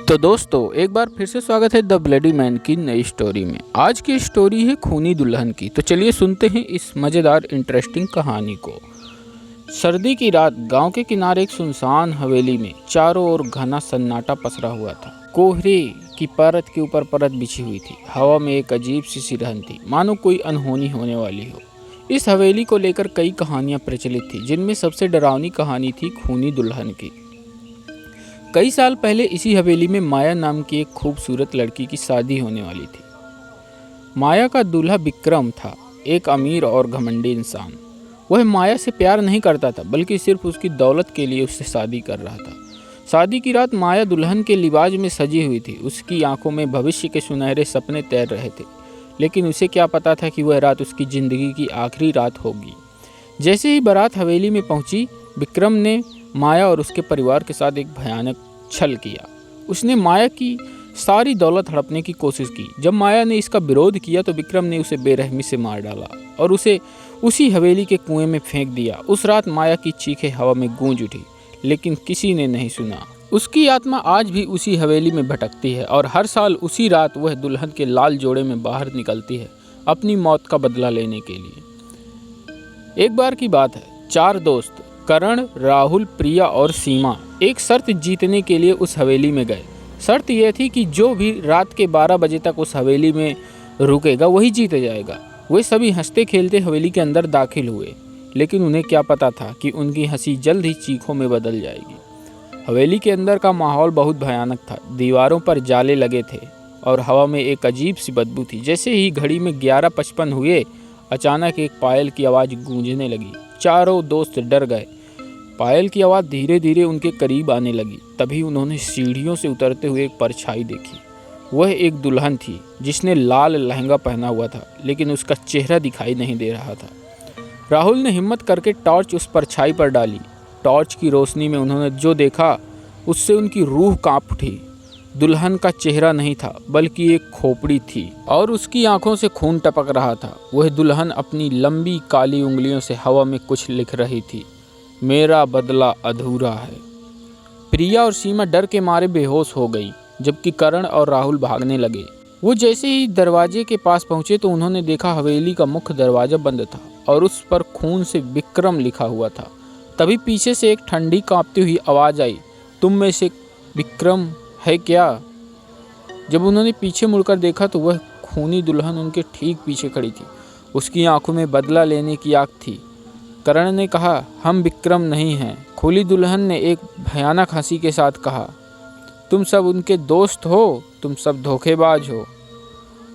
तो दोस्तों एक बार फिर से स्वागत है द ब्लडी मैन की नई स्टोरी में। आज की स्टोरी है खूनी दुल्हन की। तो चलिए सुनते हैं इस मज़ेदार इंटरेस्टिंग कहानी को। सर्दी की रात गांव के किनारे एक सुनसान हवेली में चारों ओर घना सन्नाटा पसरा हुआ था। कोहरे की परत के ऊपर परत बिछी हुई थी। हवा में एक अजीब सी सिरहन थी, मानो कोई अनहोनी होने वाली हो। इस हवेली को लेकर कई कहानियां प्रचलित थी, जिनमें सबसे डरावनी कहानी थी खूनी दुल्हन की। कई साल पहले इसी हवेली में माया नाम की एक खूबसूरत लड़की की शादी होने वाली थी। माया का दूल्हा विक्रम था, एक अमीर और घमंडी इंसान। वह माया से प्यार नहीं करता था, बल्कि सिर्फ उसकी दौलत के लिए उससे शादी कर रहा था। शादी की रात माया दुल्हन के लिबाज में सजी हुई थी। उसकी आंखों में भविष्य के सुनहरे सपने तैर रहे थे, लेकिन उसे क्या पता था कि वह रात उसकी ज़िंदगी की आखिरी रात होगी। जैसे ही बारात हवेली में पहुंची, विक्रम ने माया और उसके परिवार के साथ एक भयानक छल किया। उसने माया की सारी दौलत हड़पने की कोशिश की। जब माया ने इसका विरोध किया तो विक्रम ने उसे बेरहमी से मार डाला और उसे उसी हवेली के कुएं में फेंक दिया। उस रात माया की चीखें हवा में गूंज उठी, लेकिन किसी ने नहीं सुना। उसकी आत्मा आज भी उसी हवेली में भटकती है और हर साल उसी रात वह दुल्हन के लाल जोड़े में बाहर निकलती है, अपनी मौत का बदला लेने के लिए। एक बार की बात है, 4 दोस्त करण, राहुल, प्रिया और सीमा एक शर्त जीतने के लिए उस हवेली में गए। शर्त यह थी कि जो भी रात के 12 बजे तक उस हवेली में रुकेगा वही जीत जाएगा। वे सभी हंसते खेलते हवेली के अंदर दाखिल हुए, लेकिन उन्हें क्या पता था कि उनकी हंसी जल्द ही चीखों में बदल जाएगी। हवेली के अंदर का माहौल बहुत भयानक था। दीवारों पर जाले लगे थे और हवा में एक अजीब सी बदबू थी। जैसे ही घड़ी में 11:55 हुए, अचानक एक पायल की आवाज़ गूंजने लगी। चारों दोस्त डर गए। पायल की आवाज़ धीरे धीरे उनके करीब आने लगी। तभी उन्होंने सीढ़ियों से उतरते हुए एक परछाई देखी। वह एक दुल्हन थी जिसने लाल लहंगा पहना हुआ था, लेकिन उसका चेहरा दिखाई नहीं दे रहा था। राहुल ने हिम्मत करके टॉर्च उस परछाई पर डाली। टॉर्च की रोशनी में उन्होंने जो देखा उससे उनकी रूह कांप उठी। दुल्हन का चेहरा नहीं था, बल्कि एक खोपड़ी थी और उसकी आंखों से खून टपक रहा था। वह दुल्हन अपनी लंबी काली उंगलियों से हवा में कुछ लिख रही थी। मेरा बदला अधूरा है। प्रिया और सीमा डर के मारे बेहोश हो गई, जबकि करण और राहुल भागने लगे। वो जैसे ही दरवाजे के पास पहुंचे तो उन्होंने देखा हवेली का मुख्य दरवाजा बंद था और उस पर खून से विक्रम लिखा हुआ था। तभी पीछे से एक ठंडी कांपती हुई आवाज़ आई, तुम में से विक्रम है क्या? जब उन्होंने पीछे मुड़कर देखा तो वह खूनी दुल्हन उनके ठीक पीछे खड़ी थी। उसकी आंखों में बदला लेने की आग थी। करण ने कहा, हम विक्रम नहीं हैं। खूनी दुल्हन ने एक भयानक हंसी के साथ कहा, तुम सब उनके दोस्त हो, तुम सब धोखेबाज हो।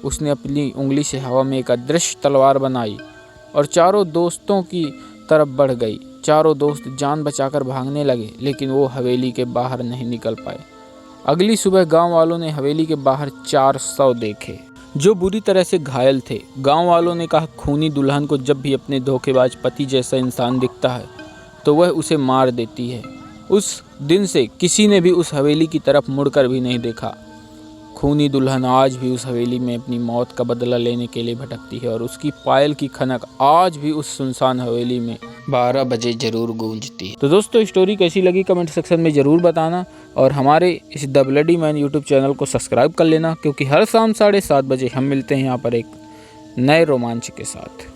उसने अपनी उंगली से हवा में एक अदृश्य तलवार बनाई और चारों दोस्तों की तरफ बढ़ गई। चारों दोस्त जान बचाकर भागने लगे, लेकिन वो हवेली के बाहर नहीं निकल पाए। अगली सुबह गांव वालों ने हवेली के बाहर 400 देखे जो बुरी तरह से घायल थे। गांव वालों ने कहा, खूनी दुल्हन को जब भी अपने धोखेबाज पति जैसा इंसान दिखता है तो वह उसे मार देती है। उस दिन से किसी ने भी उस हवेली की तरफ मुड़कर भी नहीं देखा। खूनी दुल्हन आज भी उस हवेली में अपनी मौत का बदला लेने के लिए भटकती है और उसकी पायल की खनक आज भी उस सुनसान हवेली में 12 बजे जरूर गूंजती है। तो दोस्तों स्टोरी कैसी लगी कमेंट सेक्शन में ज़रूर बताना और हमारे इस the bloody man YouTube channel को सब्सक्राइब कर लेना, क्योंकि हर शाम 7:30 बजे हम मिलते हैं यहाँ पर एक नए रोमांच के साथ।